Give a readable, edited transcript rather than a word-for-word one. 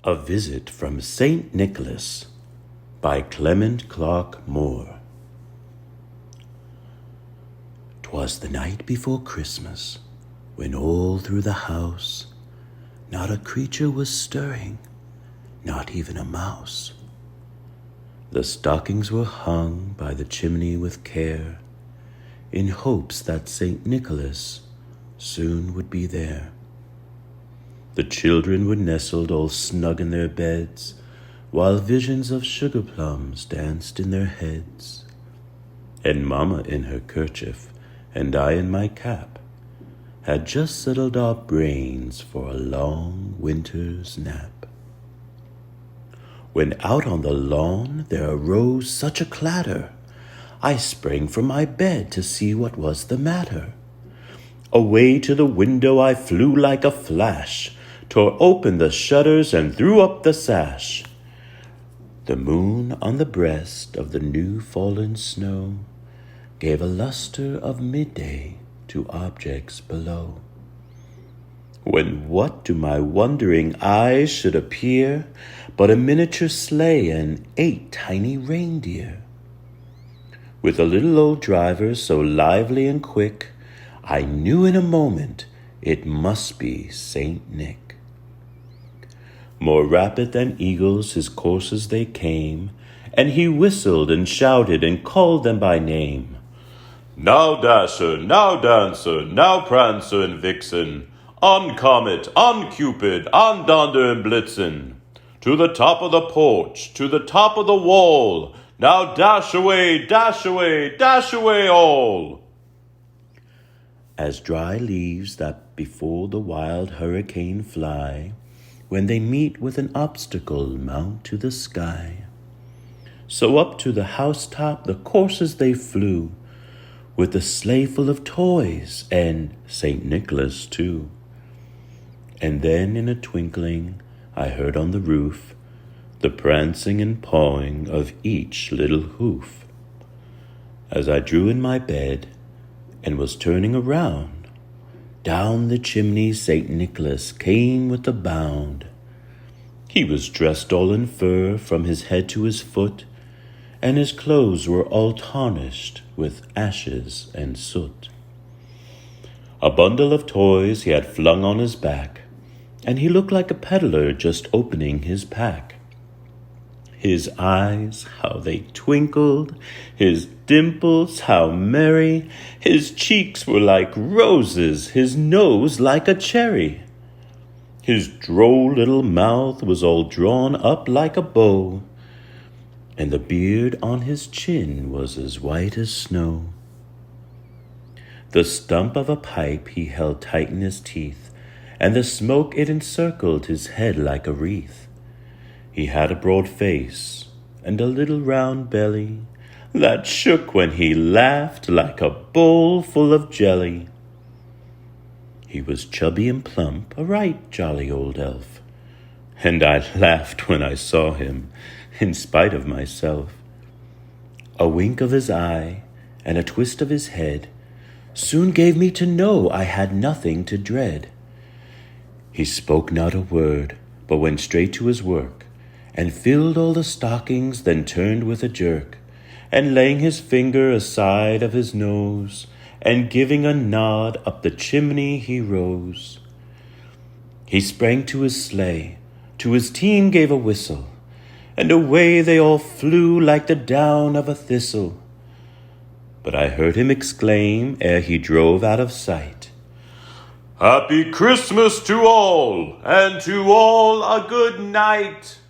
A Visit from St. Nicholas by Clement Clarke Moore. 'Twas the night before Christmas, when all through the house not a creature was stirring, not even a mouse. The stockings were hung by the chimney with care, in hopes that St. Nicholas soon would be there. The children were nestled all snug in their beds, while visions of sugar plums danced in their heads. And Mamma in her kerchief, and I in my cap, had just settled our brains for a long winter's nap. When out on the lawn there arose such a clatter, I sprang from my bed to see what was the matter. Away to the window I flew like a flash, tore open the shutters and threw up the sash. The moon on the breast of the new fallen snow gave a luster of midday to objects below. When what to my wondering eyes should appear but a miniature sleigh and 8 tiny reindeer, with a little old driver so lively and quick, I knew in a moment it must be Saint Nick. More rapid than eagles his coursers they came, and he whistled and shouted and called them by name. Now Dasher, now Dancer, now Prancer and Vixen, on Comet, on Cupid, on Donder and Blitzen, to the top of the porch, to the top of the wall, now dash away, dash away, dash away all. As dry leaves that before the wild hurricane fly, when they meet with an obstacle mount to the sky, so up to the housetop the coursers they flew, with the sleigh full of toys and St. Nicholas too. And then in a twinkling I heard on the roof the prancing and pawing of each little hoof. As I drew in my bed and was turning around, down the chimney St. Nicholas came with a bound. He was dressed all in fur from his head to his foot, and his clothes were all tarnished with ashes and soot. A bundle of toys he had flung on his back, and he looked like a peddler just opening his pack. His eyes, how they twinkled, his dimples, how merry, his cheeks were like roses, his nose like a cherry. His droll little mouth was all drawn up like a bow, and the beard on his chin was as white as snow. The stump of a pipe he held tight in his teeth, and the smoke it encircled his head like a wreath. He had a broad face and a little round belly that shook when he laughed like a bowl full of jelly. He was chubby and plump, a right jolly old elf, and I laughed when I saw him, in spite of myself. A wink of his eye and a twist of his head soon gave me to know I had nothing to dread. He spoke not a word, but went straight to his work, and filled all the stockings, then turned with a jerk, and laying his finger aside of his nose, and giving a nod up the chimney he rose. He sprang to his sleigh, to his team gave a whistle, and away they all flew like the down of a thistle. But I heard him exclaim, ere he drove out of sight, Happy Christmas to all, and to all a good night.